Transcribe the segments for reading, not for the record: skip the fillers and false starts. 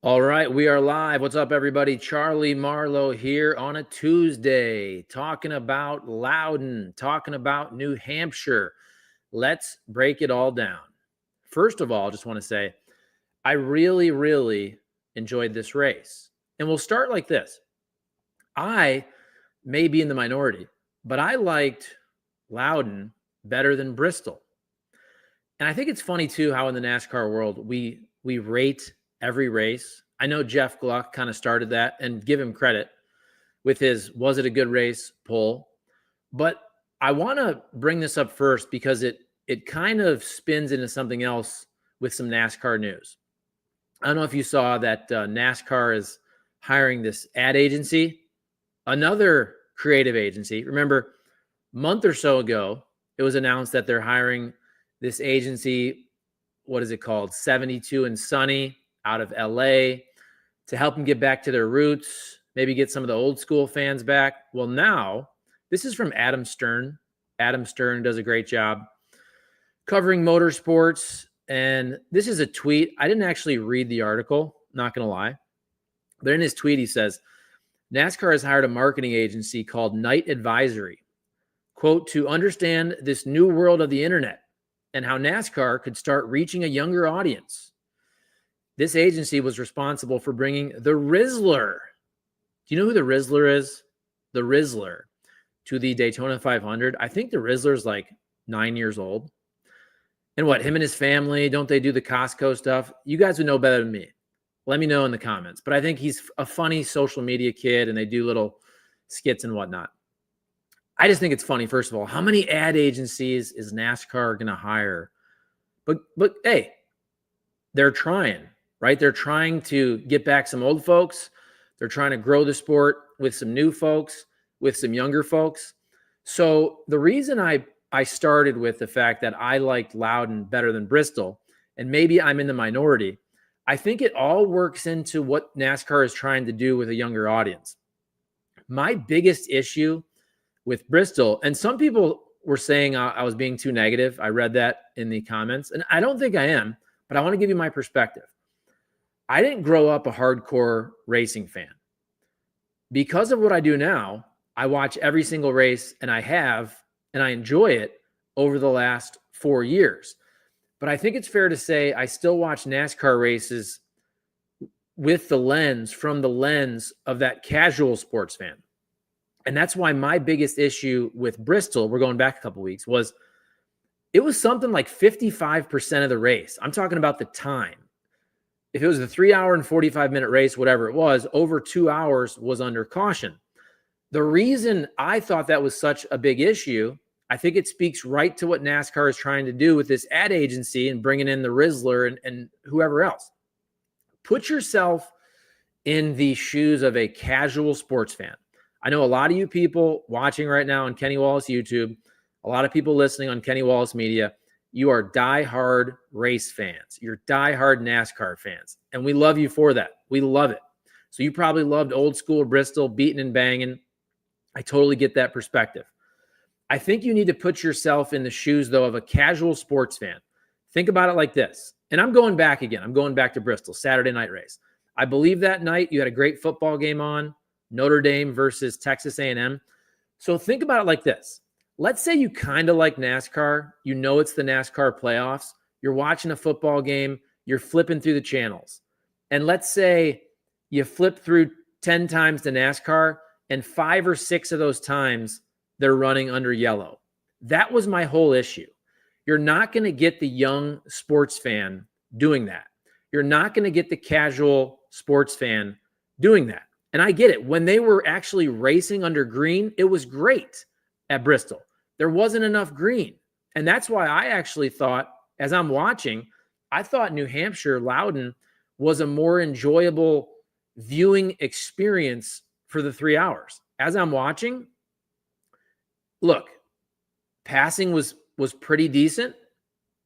All right, we are live. What's up, everybody? Charlie Marlow here on a Tuesday, talking about Loudon, talking about New Hampshire. Let's break it all down. First of all, I just want to say I really enjoyed this race. And we'll start like this. I may be in the minority, but I liked Loudon better than Bristol. And I think it's funny too how in the NASCAR world we rate every race. I know Jeff Gluck kind of started that, and give him credit with his "was it a good race" poll. But I want to bring this up first because it kind of spins into something else with some NASCAR news. I don't know if you saw that NASCAR is hiring this ad agency, another creative agency. Remember, a month or so ago, it was announced that they're hiring this agency. What is it called? 72 and Sunny out of LA to help them get back to their roots, maybe get some of the old school fans back. Well, now this is from Adam Stern. Adam Stern does a great job covering motorsports. And this is a tweet. I didn't actually read the article, not going to lie. But in his tweet, he says, NASCAR has hired a marketing agency called Night Advisory, quote, to understand this new world of the internet and how NASCAR could start reaching a younger audience. This agency was responsible for bringing the Rizzler. Do you know who the Rizzler is? The Rizzler to the Daytona 500. I think the Rizzler is like 9 years old. And what, him and his family, don't they do the Costco stuff? You guys would know better than me. Let me know in the comments. But I think he's a funny social media kid, and they do little skits and whatnot. I just think it's funny, first of all, how many ad agencies is NASCAR going to hire? But hey, they're trying, right? They're trying to get back some old folks. They're trying to grow the sport with some new folks, with some younger folks. So the reason I started with the fact that I liked Loudon better than Bristol, and maybe I'm in the minority, I think it all works into what NASCAR is trying to do with a younger audience. My biggest issue with Bristol, and some people were saying I was being too negative. I read that in the comments, and I don't think I am, but I want to give you my perspective. I didn't grow up a hardcore racing fan. Because of what I do now, I watch every single race, and I enjoy it over the last 4 years. But I think it's fair to say I still watch NASCAR races from the lens of that casual sports fan. And that's why my biggest issue with Bristol, we're going back a couple weeks, was it was something like 55% of the race. I'm talking about the time. If it was a 3 hour and 45-minute race, whatever it was, over 2 hours was under caution. The reason I thought that was such a big issue, I think it speaks right to what NASCAR is trying to do with this ad agency and bringing in the Rizzler and whoever else. Put yourself in the shoes of a casual sports fan. I know a lot of you people watching right now on Kenny Wallace YouTube, a lot of people listening on Kenny Wallace Media, you are diehard race fans. You're diehard NASCAR fans. And we love you for that. We love it. So you probably loved old school Bristol, beating and banging. I totally get that perspective. I think you need to put yourself in the shoes, though, of a casual sports fan. Think about it like this. And I'm going back again. I'm going back to Bristol, Saturday night race. I believe that night you had a great football game on, Notre Dame versus Texas A&M. So think about it like this. Let's say you kind of like NASCAR. You know it's the NASCAR playoffs. You're watching a football game. You're flipping through the channels. And let's say you flip through 10 times to NASCAR, and 5 or 6 of those times they're running under yellow. That was my whole issue. You're not going to get the young sports fan doing that. You're not going to get the casual sports fan doing that. And I get it. When they were actually racing under green, it was great at Bristol. There wasn't enough green. And that's why I actually thought, as I'm watching, I thought New Hampshire, Loudon, was a more enjoyable viewing experience for the 3 hours. As I'm watching, look, passing was pretty decent.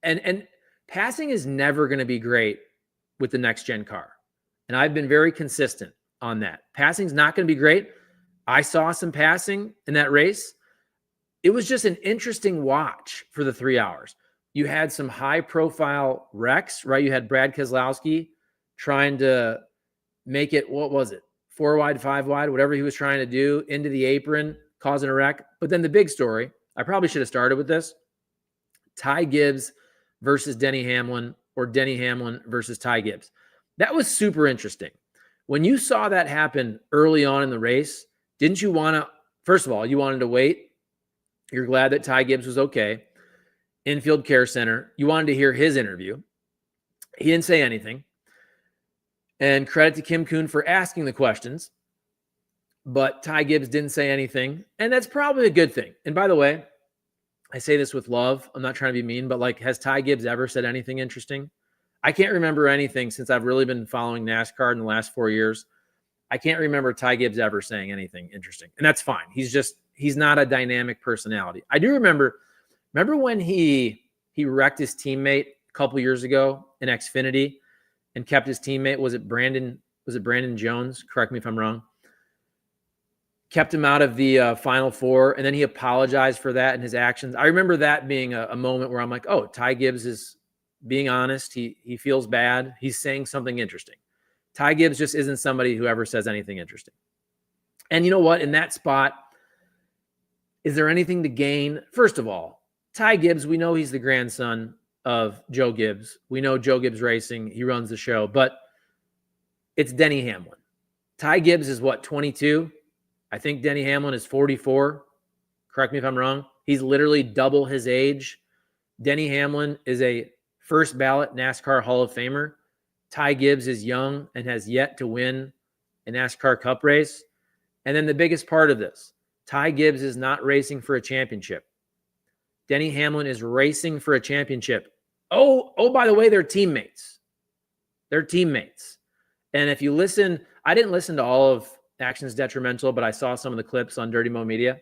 And passing is never going to be great with the next gen car. And I've been very consistent on that. Passing's not going to be great. I saw some passing in that race. It was just an interesting watch for the 3 hours. You had some high profile wrecks, right? You had Brad Keselowski trying to make it, what was it? 4 wide, 5 wide, whatever he was trying to do, into the apron, causing a wreck. But then the big story, I probably should have started with this. Ty Gibbs versus Denny Hamlin, or Denny Hamlin versus Ty Gibbs. That was super interesting. When you saw that happen early on in the race, didn't you want to, first of all, you wanted to wait. You're glad that Ty Gibbs was okay. Infield Care Center. You wanted to hear his interview. He didn't say anything. And credit to Kim Kuhn for asking the questions. But Ty Gibbs didn't say anything. And that's probably a good thing. And by the way, I say this with love. I'm not trying to be mean, but like, has Ty Gibbs ever said anything interesting? I can't remember anything since I've really been following NASCAR in the last 4 years. I can't remember Ty Gibbs ever saying anything interesting. And that's fine. He's not a dynamic personality. I do remember when he wrecked his teammate a couple years ago in Xfinity and kept his teammate. Was it Brandon Jones? Correct me if I'm wrong. Kept him out of the Final Four, and then he apologized for that and his actions. I remember that being a moment where I'm like, oh, Ty Gibbs is being honest. He feels bad. He's saying something interesting. Ty Gibbs just isn't somebody who ever says anything interesting. And you know what? In that spot, is there anything to gain? First of all, Ty Gibbs, we know he's the grandson of Joe Gibbs. We know Joe Gibbs Racing. He runs the show. But it's Denny Hamlin. Ty Gibbs is what, 22? I think Denny Hamlin is 44. Correct me if I'm wrong. He's literally double his age. Denny Hamlin is a first ballot NASCAR Hall of Famer. Ty Gibbs is young and has yet to win a NASCAR Cup race. And then the biggest part of this, Ty Gibbs is not racing for a championship. Denny Hamlin is racing for a championship. Oh, by the way, they're teammates. They're teammates. And if you listen, I didn't listen to all of Actions Detrimental, but I saw some of the clips on Dirty Mo Media.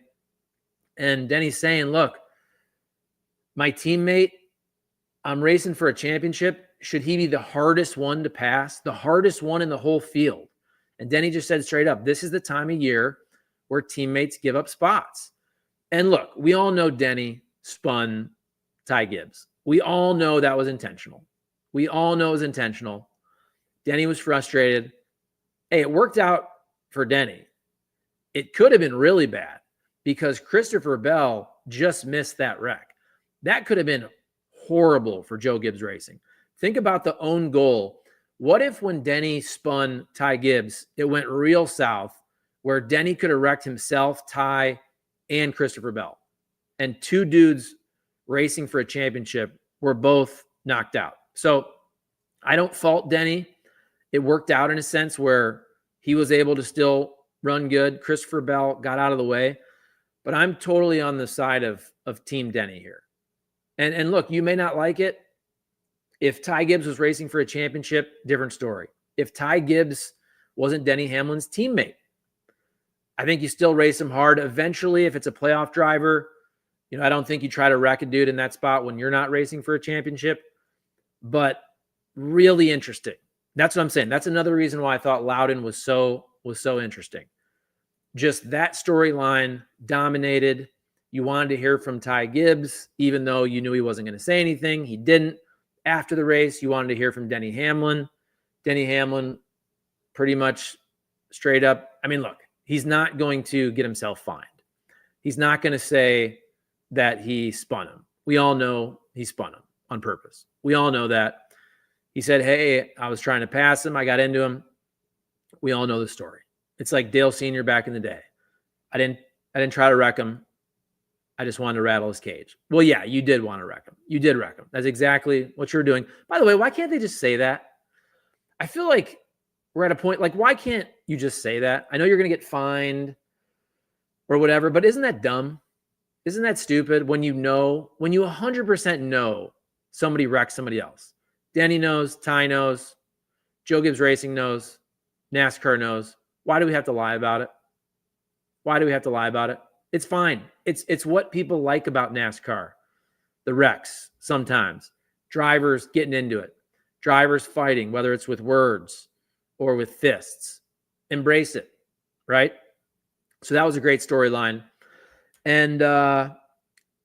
And Denny's saying, look, my teammate, I'm racing for a championship. Should he be the hardest one to pass, the hardest one in the whole field? And Denny just said straight up, this is the time of year where teammates give up spots. And look, we all know Denny spun Ty Gibbs. We all know that was intentional. We all know it was intentional. Denny was frustrated. Hey, it worked out for Denny. It could have been really bad because Christopher Bell just missed that wreck. That could have been horrible for Joe Gibbs Racing. Think about the own goal. What if when Denny spun Ty Gibbs, it went real south where Denny could have wrecked himself, Ty, and Christopher Bell, and two dudes racing for a championship were both knocked out. So I don't fault Denny. It worked out in a sense where he was able to still run good. Christopher Bell got out of the way. But I'm totally on the side of Team Denny here. And look, you may not like it. If Ty Gibbs was racing for a championship, different story. If Ty Gibbs wasn't Denny Hamlin's teammate, I think you still race him hard. Eventually, if it's a playoff driver, I don't think you try to wreck a dude in that spot when you're not racing for a championship. But really interesting. That's what I'm saying. That's another reason why I thought Loudon was so interesting. Just that storyline dominated. You wanted to hear from Ty Gibbs, even though you knew he wasn't going to say anything. He didn't. After the race, you wanted to hear from Denny Hamlin. Denny Hamlin pretty much straight up. I mean, look, he's not going to get himself fined. He's not going to say that he spun him. We all know he spun him on purpose. We all know that. He said, hey, I was trying to pass him. I got into him. We all know the story. It's like Dale Sr. back in the day. I didn't try to wreck him. I just wanted to rattle his cage. Well, yeah, you did want to wreck him. You did wreck him. That's exactly what you were doing. By the way, why can't they just say that? I feel like we're at a point, like, why can't you just say that? I know you're going to get fined or whatever, but isn't that dumb? Isn't that stupid when you 100% know somebody wrecked somebody else? Denny knows, Ty knows, Joe Gibbs Racing knows, NASCAR knows. Why do we have to lie about it? Why do we have to lie about it? It's fine. It's what people like about NASCAR. The wrecks sometimes. Drivers getting into it. Drivers fighting, whether it's with words or with fists. Embrace it, right? So that was a great storyline. And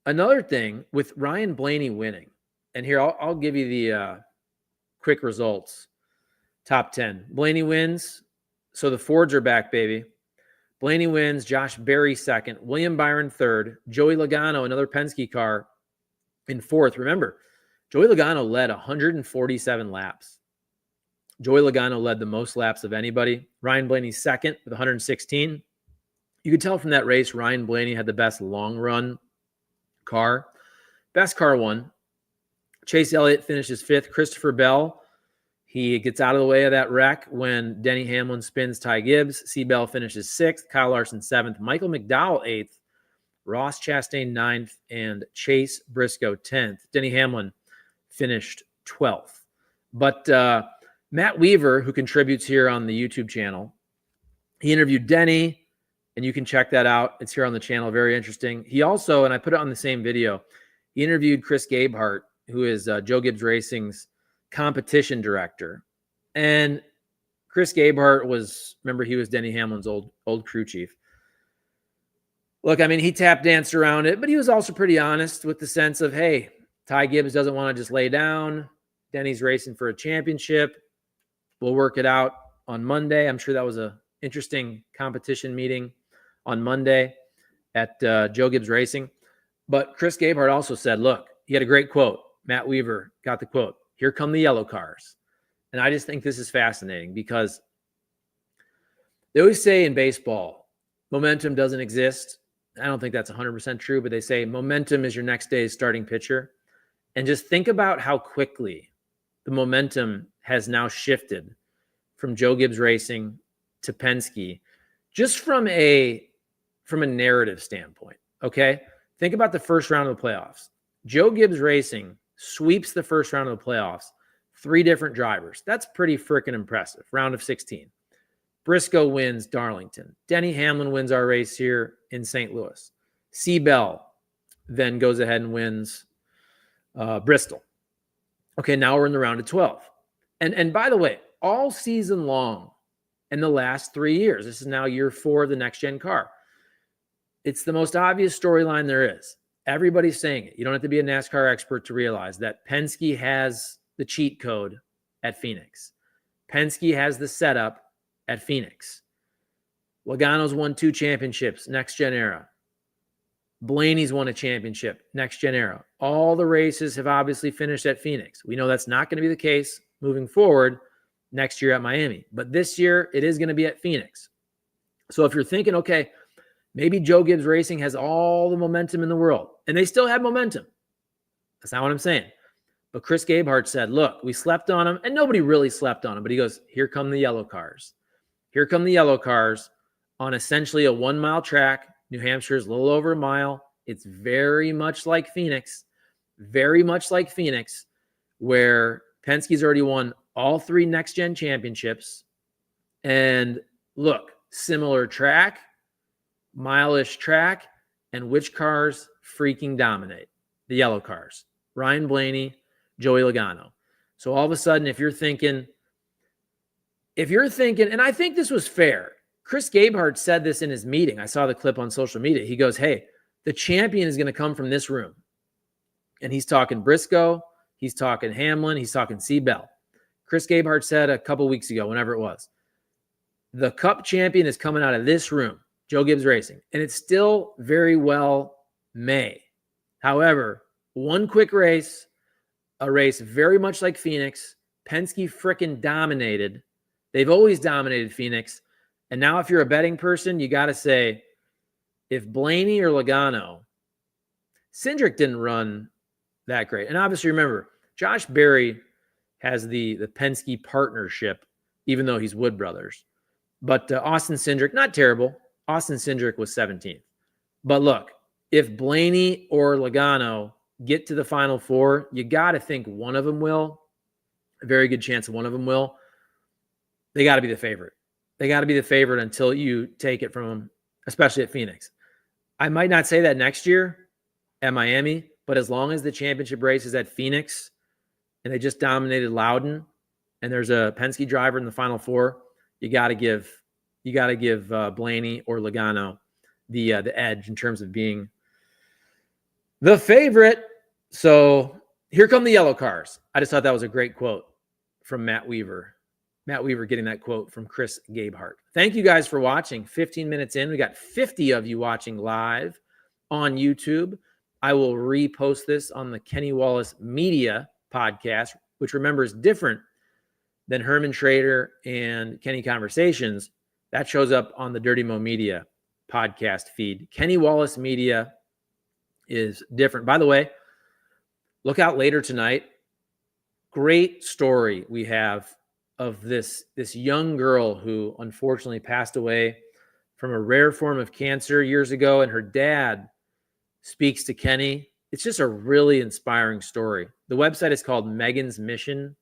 another thing with Ryan Blaney winning, and here I'll give you the quick results. Top 10. Blaney wins. So the Fords are back, baby. Blaney wins, Josh Berry second, William Byron third, Joey Logano, another Penske car, in fourth. Remember, Joey Logano led 147 laps. Joey Logano led the most laps of anybody. Ryan Blaney second with 116. You could tell from that race, Ryan Blaney had the best long run car. Best car won. Chase Elliott finishes fifth. Christopher Bell, he gets out of the way of that wreck when Denny Hamlin spins Ty Gibbs. C. Bell finishes sixth. Kyle Larson seventh. Michael McDowell eighth. Ross Chastain ninth. And Chase Briscoe 10th. Denny Hamlin finished 12th. But Matt Weaver, who contributes here on the YouTube channel, he interviewed Denny, and you can check that out. It's here on the channel. Very interesting. He also, and I put it on the same video, he interviewed Chris Gabehart, who is Joe Gibbs Racing's competition director. And Chris Gabehart was, remember, he was Denny Hamlin's old crew chief. Look, I mean, he tap danced around it, but he was also pretty honest with the sense of, hey, Ty Gibbs doesn't want to just lay down. Denny's racing for a championship. We'll work it out on Monday. I'm sure that was an interesting competition meeting on Monday at Joe Gibbs Racing. But Chris Gabehart also said, look, he had a great quote. Matt Weaver got the quote. Here come the yellow cars. And I just think this is fascinating because they always say in baseball, momentum doesn't exist. I don't think that's 100% true, but they say momentum is your next day's starting pitcher. And just think about how quickly the momentum has now shifted from Joe Gibbs Racing to Penske, just from a narrative standpoint. Okay. Think about the first round of the playoffs. Joe Gibbs Racing sweeps the first round of the playoffs, 3 different drivers. That's pretty freaking impressive. Round of 16. Briscoe wins Darlington. Denny Hamlin wins our race here in St. Louis. C. Bell then goes ahead and wins Bristol. Okay, now we're in the round of 12. And by the way, all season long in the last 3 years, this is now year 4 of the next-gen car, it's the most obvious storyline there is. Everybody's saying it. You don't have to be a NASCAR expert to realize that Penske has the cheat code at Phoenix. Penske has the setup at Phoenix. Logano's won 2 championships, next-gen era. Blaney's won a championship, next-gen era. All the races have obviously finished at Phoenix. We know that's not going to be the case moving forward next year at Miami. But this year, it is going to be at Phoenix. So if you're thinking, okay, maybe Joe Gibbs Racing has all the momentum in the world, and they still have momentum. That's not what I'm saying. But Chris Gabehart said, look, we slept on them, and nobody really slept on them. But he goes, here come the yellow cars. Here come the yellow cars on essentially a 1-mile track. New Hampshire is a little over a mile. It's very much like Phoenix, where Penske's already won all 3 next-gen championships. And look, similar track, mile-ish track, and which cars freaking dominate? The yellow cars. Ryan Blaney, Joey Logano. So all of a sudden, if you're thinking, and I think this was fair, Chris Gabehart said this in his meeting. I saw the clip on social media. He goes, hey, the champion is going to come from this room. And he's talking Briscoe, he's talking Hamlin, he's talking C. Bell. Chris Gabehart said a couple weeks ago, whenever it was, the Cup champion is coming out of this room, Joe Gibbs Racing. And it still very well may. However, one quick race, a race very much like Phoenix, Penske frickin' dominated. They've always dominated Phoenix. And now if you're a betting person, you got to say, if Blaney or Logano, Cindric didn't run that great. And obviously, remember, Josh Berry has the Penske partnership, even though he's Wood Brothers. But Austin Cindric, not terrible. Austin Cindric was 17th. But look, if Blaney or Logano get to the Final Four, you got to think one of them will. A very good chance one of them will. They got to be the favorite. They got to be the favorite until you take it from them, especially at Phoenix. I might not say that next year at Miami, but as long as the championship race is at Phoenix and they just dominated Loudon and there's a Penske driver in the Final Four, you got to give Blaney or Logano the edge in terms of being the favorite. So here come the yellow cars. I just thought that was a great quote from Matt Weaver Matt Weaver getting that quote from Chris Gabehart. Thank you guys for watching. 15 minutes in, we got 50 of you watching live on YouTube. I will repost this on the Kenny Wallace Media podcast, which remember is different than Herman Schrader and Kenny Conversations. That shows up on the Dirty Mo Media podcast feed. Kenny Wallace Media is different. By the way, look out later tonight. Great story we have of this young girl who unfortunately passed away from a rare form of cancer years ago, and her dad speaks to Kenny. It's just a really inspiring story. The website is called Megan's Mission.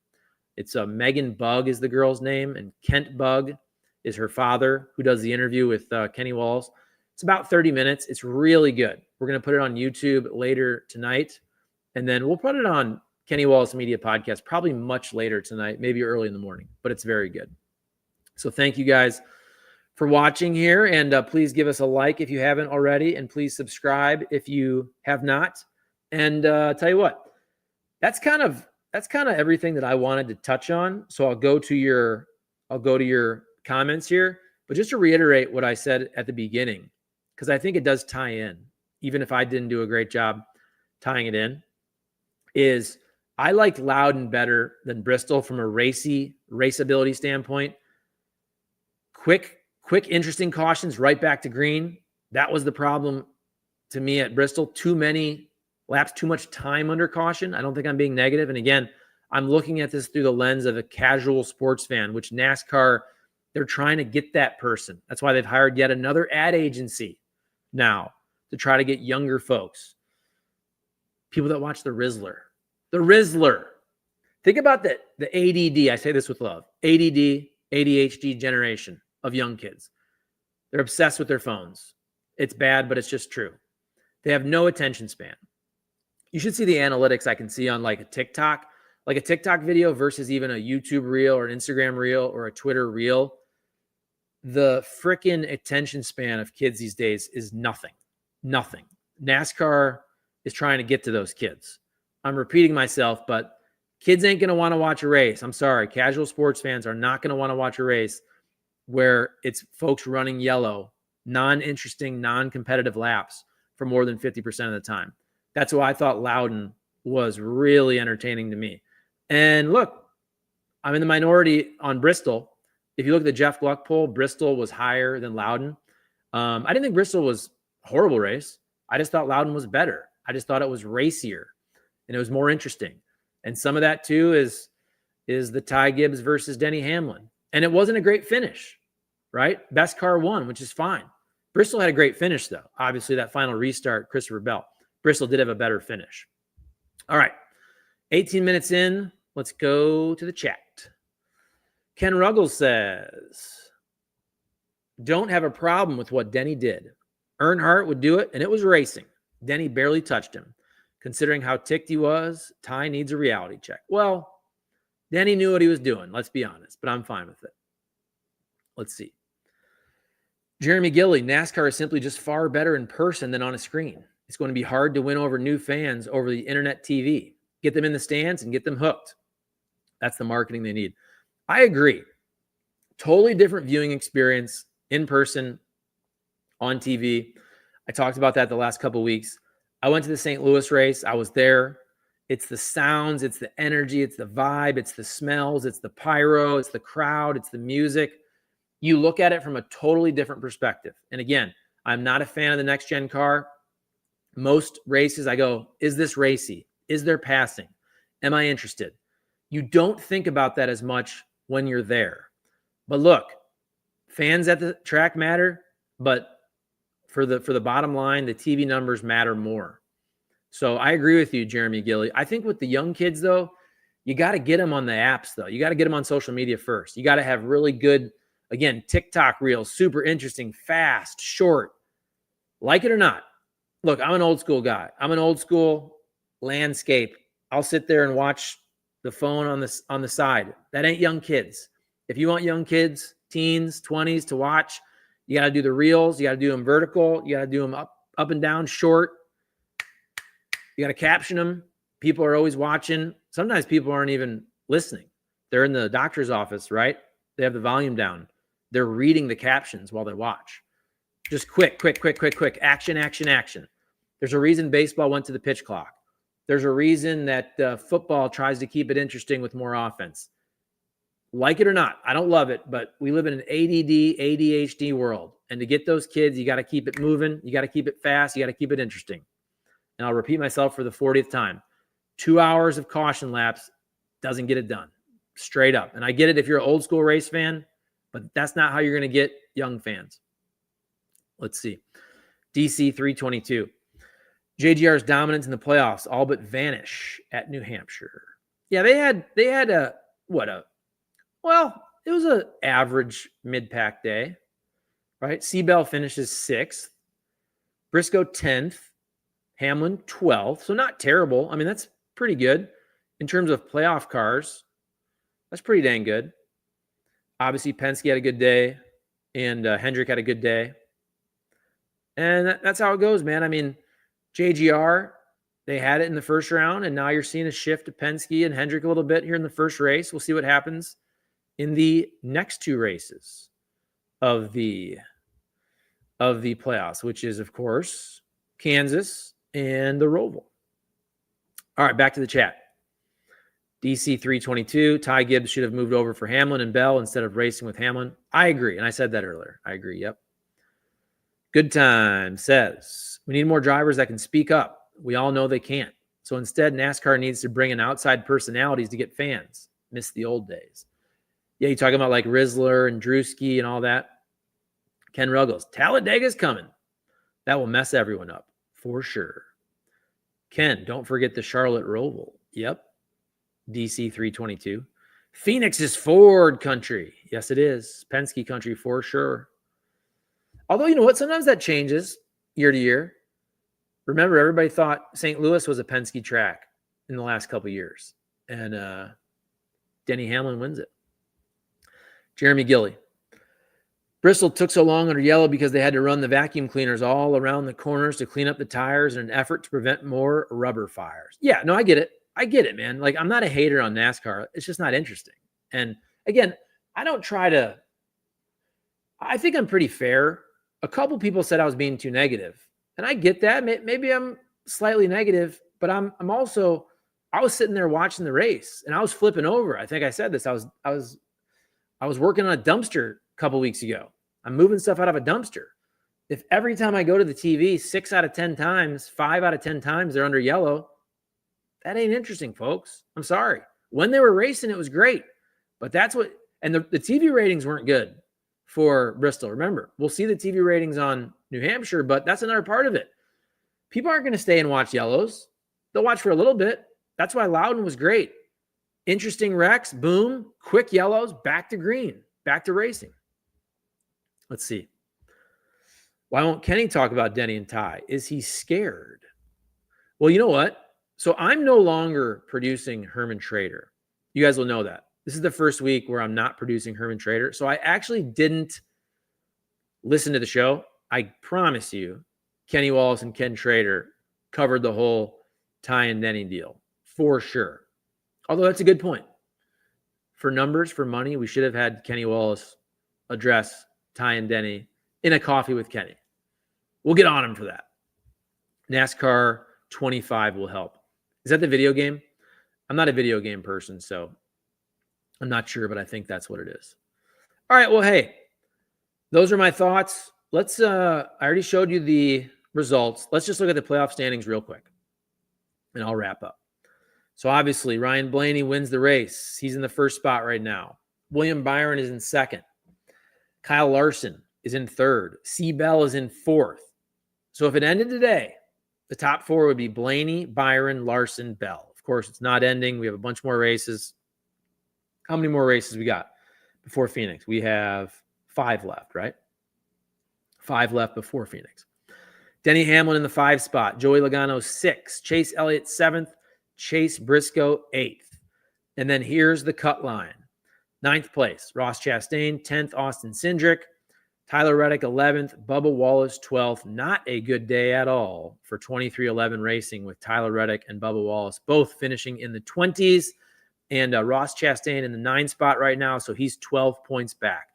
It's Megan Bug is the girl's name, and Kent Bug is her father, who does the interview with Kenny Wallace. It's about 30 minutes. It's really good. We're going to put it on YouTube later tonight, and then we'll put it on Kenny Wallace Media podcast probably much later tonight, maybe early in the morning, but it's very good. So thank you guys for watching here, and please give us a like if you haven't already, and please subscribe if you have not. And tell you what, that's kind of everything that I wanted to touch on. So I'll go to your comments here, but just to reiterate what I said at the beginning, because I think it does tie in, even if I didn't do a great job tying it in, is I liked Loudon better than Bristol from a raceability standpoint. Quick, interesting cautions right back to green. That was the problem to me at Bristol. Too many laps, too much time under caution. I don't think I'm being negative. And again, I'm looking at this through the lens of a casual sports fan, which NASCAR, they're trying to get that person. That's why they've hired yet another ad agency now to try to get younger folks, people that watch The Rizzler. The Rizzler. Think about the ADD. I say this with love. ADD, ADHD generation of young kids. They're obsessed with their phones. It's bad, but it's just true. They have no attention span. You should see the analytics I can see on like a TikTok video versus even a YouTube reel or an Instagram reel or a Twitter reel. The freaking attention span of kids these days is nothing. NASCAR is trying to get to those kids. I'm repeating myself, but kids ain't going to want to watch a race. I'm sorry. Casual sports fans are not going to want to watch a race where it's folks running yellow, non-interesting, non-competitive laps for more than 50% of the time. That's why I thought Loudon was really entertaining to me. And look, I'm in the minority on Bristol. If you look at the Jeff Gluck poll, Bristol was higher than Loudon. I didn't think Bristol was a horrible race. I just thought Loudon was better. I just thought it was racier and it was more interesting. And some of that too is the Ty Gibbs versus Denny Hamlin. And it wasn't a great finish, right? Best car won, which is fine. Bristol had a great finish though. Obviously that final restart, Christopher Bell. Bristol did have a better finish. All right. 18 minutes in. Let's go to the chat. Ken Ruggles says, don't have a problem with what Denny did. Earnhardt would do it, and it was racing. Denny barely touched him. Considering how ticked he was, Ty needs a reality check. Well, Denny knew what he was doing, let's be honest, but I'm fine with it. Let's see. Jeremy Gilly, NASCAR is simply just far better in person than on a screen. It's going to be hard to win over new fans over the internet TV. Get them in the stands and get them hooked. That's the marketing they need. I agree. Totally different viewing experience in person, on TV. I talked about that the last couple of weeks. I went to the St. Louis race. I was there. It's the sounds, it's the energy, it's the vibe, it's the smells, it's the pyro, it's the crowd, it's the music. You look at it from a totally different perspective. And again, I'm not a fan of the next gen car. Most races, I go, is this racy? Is there passing? Am I interested? You don't think about that as much when you're there. But look, fans at the track matter, but for the bottom line, the TV numbers matter more. So I agree with you, Jeremy Gilly. I think with the young kids, though, you got to get them on the apps, though. You got to get them on social media first. You got to have really good, again, TikTok reels, super interesting, fast, short. Like it or not. Look, I'm an old school guy. I'm an old school landscape. I'll sit there and watch the phone on the side. That ain't young kids. If you want young kids, teens, 20s to watch, you got to do the reels. You got to do them vertical. You got to do them up and down, short. You got to caption them. People are always watching. Sometimes people aren't even listening. They're in the doctor's office, right? They have the volume down. They're reading the captions while they watch. Just quick, action, action, action. There's a reason baseball went to the pitch clock. There's a reason that football tries to keep it interesting with more offense. Like it or not, I don't love it, but we live in an ADD, ADHD world. And to get those kids, you got to keep it moving. You got to keep it fast. You got to keep it interesting. And I'll repeat myself for the 40th time. 2 hours of caution laps doesn't get it done. Straight up. And I get it if you're an old school race fan, but that's not how you're going to get young fans. Let's see. DC 322. JGR's dominance in the playoffs all but vanish at New Hampshire. Yeah, they had it was an average mid-pack day, right? Seabell finishes 6th, Briscoe 10th, Hamlin 12th. So not terrible. I mean, that's pretty good in terms of playoff cars. That's pretty dang good. Obviously, Penske had a good day, and Hendrick had a good day. And that's how it goes, man. I mean, JGR, they had it in the first round, and now you're seeing a shift to Penske and Hendrick a little bit here in the first race. We'll see what happens in the next 2 races of the playoffs, which is, of course, Kansas and the Roval. All right, back to the chat. DC 322, Ty Gibbs should have moved over for Hamlin and Bell instead of racing with Hamlin. I agree, and I said that earlier. I agree, yep. Good Time says, we need more drivers that can speak up. We all know they can't. So instead, NASCAR needs to bring in outside personalities to get fans. Miss the old days. Yeah, you talking about like Rizzler and Drewski and all that? Ken Ruggles, Talladega's coming. That will mess everyone up, for sure. Ken, don't forget the Charlotte Roval. Yep. DC 322. Phoenix is Ford country. Yes, it is. Penske country for sure. Although, you know what? Sometimes that changes year to year. Remember, everybody thought St. Louis was a Penske track in the last couple of years. And Denny Hamlin wins it. Jeremy Gilly. Bristol took so long under yellow because they had to run the vacuum cleaners all around the corners to clean up the tires in an effort to prevent more rubber fires. Yeah, no, I get it. I get it, man. Like, I'm not a hater on NASCAR. It's just not interesting. And again, I think I'm pretty fair. A couple people said I was being too negative. And I get that. Maybe I'm slightly negative, but I was sitting there watching the race and I was flipping over. I think I said this. I was working on a dumpster a couple weeks ago. I'm moving stuff out of a dumpster. If every time I go to the TV, 6 out of 10 times, 5 out of 10 times they're under yellow, that ain't interesting, folks. I'm sorry. When they were racing, it was great. But that's what, and the TV ratings weren't good for Bristol. Remember, we'll see the TV ratings on New Hampshire, but that's another part of it. People aren't going to stay and watch yellows. They'll watch for a little bit. That's why Loudon was great. Interesting wrecks, boom, quick yellows, back to green, back to racing. Let's see. Why won't Kenny talk about Denny and Ty? Is he scared? Well, you know what? So I'm no longer producing Herman Trader. You guys will know that. This is the first week where I'm not producing Herman Trader. So I actually didn't listen to the show. I promise you, Kenny Wallace and Ken Trader covered the whole Ty and Denny deal for sure. Although that's a good point. For numbers, for money, we should have had Kenny Wallace address Ty and Denny in a coffee with Kenny. We'll get on him for that. NASCAR 25 will help. Is that the video game? I'm not a video game person, so I'm not sure, but I think that's what it is. All right, well, hey, those are my thoughts. Let's, I already showed you the results. Let's just look at the playoff standings real quick, and I'll wrap up. So obviously, Ryan Blaney wins the race. He's in the first spot right now. William Byron is in second. Kyle Larson is in third. C. Bell is in fourth. So if it ended today, the top 4 would be Blaney, Byron, Larson, Bell. Of course, it's not ending. We have a bunch more races. How many more races we got before Phoenix? We have 5 left, right? 5 left before Phoenix. Denny Hamlin in the 5 spot. Joey Logano 6. Chase Elliott 7th. Chase Briscoe 8th. And then here's the cut line. 9th place, Ross Chastain. 10th, Austin Cindric. Tyler Reddick 11th. Bubba Wallace 12th. Not a good day at all for 23-11 racing with Tyler Reddick and Bubba Wallace both finishing in the 20s. And Ross Chastain in the 9 spot right now, so he's 12 points back.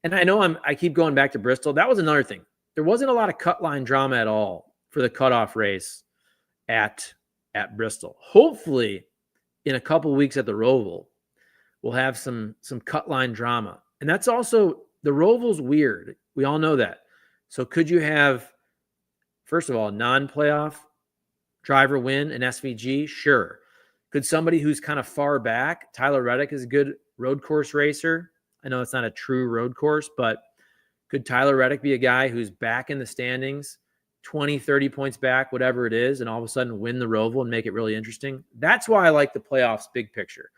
And I know I keep going back to Bristol. That was another thing. There wasn't a lot of cut line drama at all for the cutoff race at Bristol. Hopefully, in a couple of weeks at the Roval, we'll have some cut line drama. And that's also, the Roval's weird. We all know that. So could you have, first of all, a non-playoff driver win an SVG? Sure. Could somebody who's kind of far back, Tyler Reddick is a good road course racer. I know it's not a true road course, but could Tyler Reddick be a guy who's back in the standings, 20, 30 points back, whatever it is, and all of a sudden win the Roval and make it really interesting? That's why I like the playoffs big picture.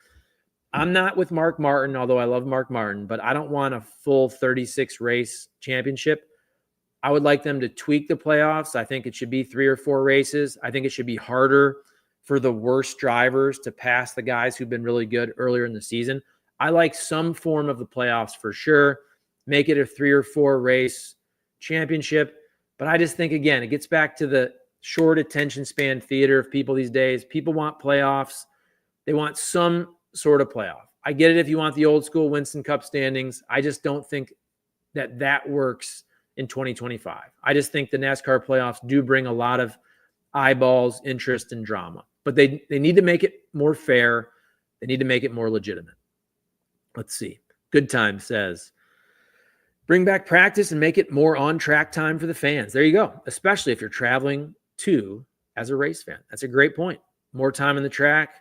I'm not with Mark Martin, although I love Mark Martin, but I don't want a full 36 race championship. I would like them to tweak the playoffs. I think it should be 3 or 4 races. I think it should be harder for the worst drivers to pass the guys who've been really good earlier in the season. I like some form of the playoffs for sure. Make it a 3 or 4 race championship. But I just think, again, it gets back to the short attention span theater of people these days. People want playoffs. They want some sort of playoff. I get it if you want the old school Winston Cup standings. I just don't think that works in 2025. I just think the NASCAR playoffs do bring a lot of eyeballs, interest, and drama. But they need to make it more fair. They need to make it more legitimate. Let's see. Good Time says, bring back practice and make it more on-track time for the fans. There you go, especially if you're traveling to as a race fan. That's a great point. More time on the track,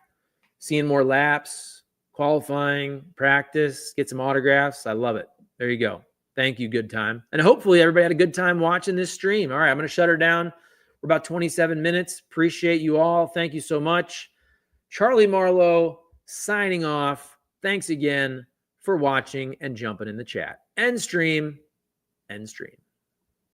seeing more laps, qualifying, practice, get some autographs. I love it. There you go. Thank you, Good Time. And hopefully everybody had a good time watching this stream. All right, I'm going to shut her down. We're about 27 minutes. Appreciate you all. Thank you so much. Charlie Marlow signing off. Thanks again for watching and jumping in the chat. End stream. End stream.